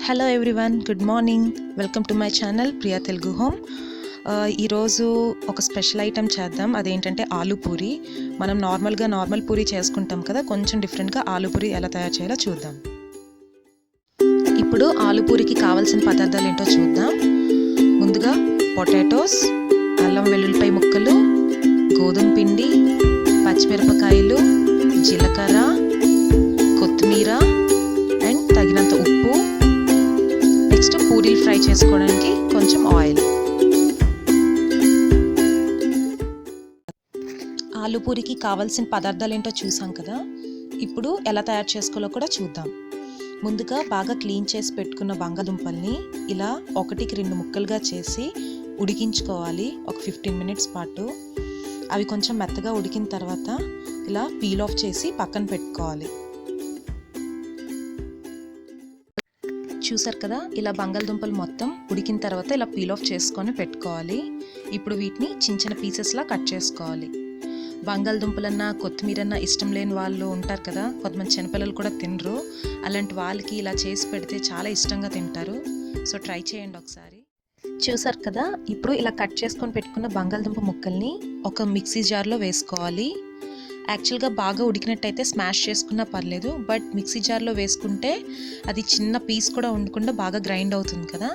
Hello everyone, good morning. Welcome to my channel Priya Telugu home. ఈరోజు ఒక special item చేద్దాం. అదేంటంటే ఆలూ పూరి. మనం నార్మల్ పూరి చేసుకుంటాం కదా, కొంచెం డిఫరెంట్గా ఆలూ పూరి ఎలా తయారు చేయాలో చూద్దాం. ఇప్పుడు ఆలూ పూరికి కావాల్సిన పదార్థాలు ఏంటో చూద్దాం. ముందుగా పొటాటోస్, అల్లం వెల్లుల్లిపాయ ముక్కలు, గోధుమ పిండి, పచ్చిమిరపకాయలు, జీలకర్ర, కొత్తిమీర అండ్ తగినంత ఉప్పు. నెక్స్ట్ పూరీలు ఫ్రై చేసుకోవడానికి కొంచెం ఆయిల్. ఆలూ పూరికి కావాల్సిన పదార్థాలు ఏంటో చూసాం కదా, ఇప్పుడు ఎలా తయారు చేసుకోవాలో కూడా చూద్దాం. ముందుగా బాగా క్లీన్ చేసి పెట్టుకున్న బంగాళదుంపల్ని ఇలా 1-2 ముక్కలుగా చేసి ఉడికించుకోవాలి ఒక 15 మినిట్స్ పాటు. అవి కొంచెం మెత్తగా ఉడికిన తర్వాత ఇలా పీల్ ఆఫ్ చేసి పక్కన పెట్టుకోవాలి. చూసారు కదా, ఇలా బంగాళదుంపలు మొత్తం ఉడికిన తర్వాత ఇలా పీల్ ఆఫ్ చేసుకొని పెట్టుకోవాలి. ఇప్పుడు వీటిని చిన్న చిన్న పీసెస్లా కట్ చేసుకోవాలి. బంగాళదుంపలన్నా కొత్తిమీరన్నా ఇష్టం లేని వాళ్ళు ఉంటారు కదా, కొంతమంది చిన్నపిల్లలు కూడా తినరు. అలాంటి వాళ్ళకి ఇలా చేసి పెడితే చాలా ఇష్టంగా తింటారు. సో ట్రై చేయండి ఒకసారి. చూసారు కదా, ఇప్పుడు ఇలా కట్ చేసుకొని పెట్టుకున్న బంగాళదుంప ముక్కల్ని ఒక మిక్సీ జార్లో వేసుకోవాలి. యాక్చువల్గా బాగా ఉడికినట్టయితే స్మాష్ చేసుకున్నా పర్లేదు, బట్ మిక్సీ జార్లో వేసుకుంటే అది చిన్న పీస్ కూడా ఉండకుండా బాగా గ్రైండ్ అవుతుంది కదా.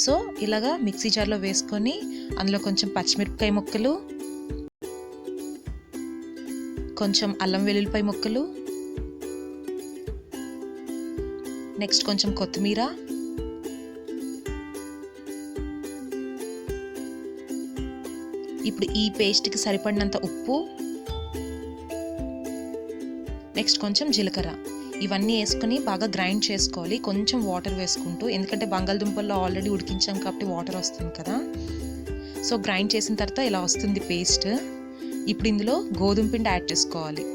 సో ఇలాగా మిక్సీ జార్లో వేసుకొని అందులో కొంచెం పచ్చిమిరపకాయ ముక్కలు, కొంచెం అల్లం వెల్లుల్లిపాయ ముక్కలు, నెక్స్ట్ కొంచెం కొత్తిమీర, ఇప్పుడు ఈ పేస్ట్కి సరిపడినంత ఉప్పు, నెక్స్ట్ కొంచెం జీలకర్ర, ఇవన్నీ వేసుకొని బాగా గ్రైండ్ చేసుకోవాలి. కొంచెం వాటర్ వేసుకుంటూ, ఎందుకంటే బంగాళదుంపల్లో ఆల్రెడీ ఉడికించాం కాబట్టి వాటర్ వస్తుంది కదా. సో గ్రైండ్ చేసిన తర్వాత ఇలా వస్తుంది పేస్ట్. ఇప్పుడు ఇందులో గోధుమ పిండి యాడ్ చేసుకోవాలి.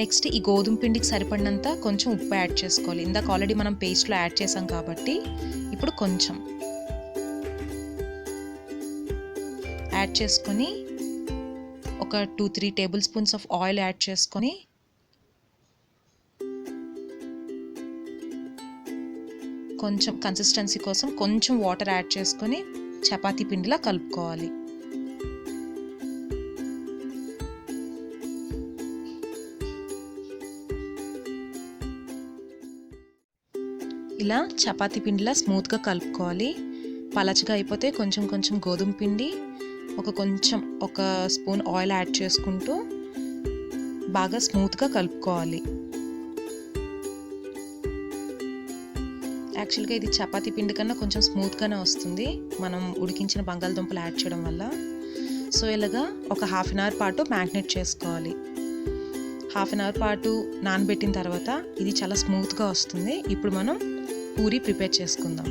నెక్స్ట్ ఈ గోధుమ పిండికి సరిపడినంత కొంచెం ఉప్పు యాడ్ చేసుకోవాలి. ఇందాక ఆల్రెడీ మనం పేస్ట్లో యాడ్ చేసాం కాబట్టి ఇప్పుడు కొంచెం యాడ్ చేసుకొని ఒక 2-3 table spoons of oil add చేసుకొని కొంచెం కన్సిస్టెన్సీ కోసం కొంచెం వాటర్ యాడ్ చేసుకొని చపాతీ పిండిలా కలుపుకోవాలి. ఇలా చపాతీ పిండిలా స్మూత్గా కలుపుకోవాలి. పలచగా అయిపోతే కొంచెం గోధుమ పిండి, ఒక స్పూన్ ఆయిల్ యాడ్ చేసుకుంటూ బాగా స్మూత్గా కలుపుకోవాలి. యాక్చువల్గా ఇది చపాతీ పిండి కన్నా కొంచెం స్మూత్గానే వస్తుంది మనం ఉడికించిన బంగాళదుంపలు యాడ్ చేయడం వల్ల. సో ఇలాగా ఒక 1/2 an hour పాటు మ్యాగ్నేట్ చేసుకోవాలి. 1/2 an hour పాటు నానబెట్టిన తర్వాత ఇది చాలా స్మూత్గా వస్తుంది. ఇప్పుడు మనం పూరి ప్రిపేర్ చేసుకుందాం.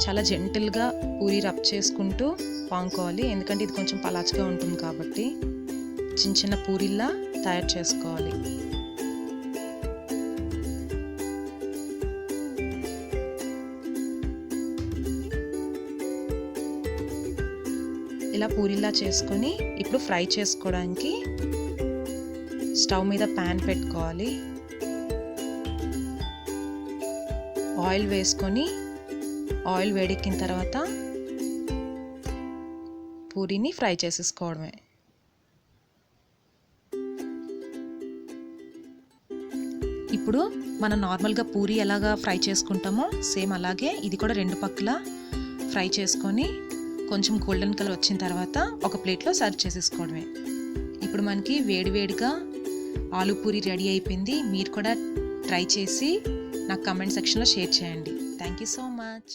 చాలా జెంటిల్గా పూరి రబ్ చేసుకుంటూ పాముకోవాలి, ఎందుకంటే ఇది కొంచెం పలాచగా ఉంటుంది కాబట్టి. చిన్న పూరిల్లా తయారు చేసుకోవాలి. ఇలా పూరిల్లా చేసుకొని ఇప్పుడు ఫ్రై చేసుకోవడానికి స్టవ్ మీద ప్యాన్ పెట్టుకోవాలి. ఆయిల్ వేసుకొని ఆయిల్ వేడెక్కిన తర్వాత పూరీని ఫ్రై చేసేసుకోవడమే. ఇప్పుడు మనం నార్మల్గా పూరీ ఎలాగా ఫ్రై చేసుకుంటామో సేమ్ అలాగే ఇది కూడా 2 పక్కల ఫ్రై చేసుకొని కొంచెం గోల్డెన్ కలర్ వచ్చిన తర్వాత ఒక ప్లేట్లో సర్వ్ చేసేసుకోవడమే. ఇప్పుడు మనకి వేడివేడిగా ఆలూ పూరి రెడీ అయిపోయింది. మీరు కూడా ట్రై చేసి నాకు కామెంట్ సెక్షన్లో షేర్ చేయండి. Thank you so much.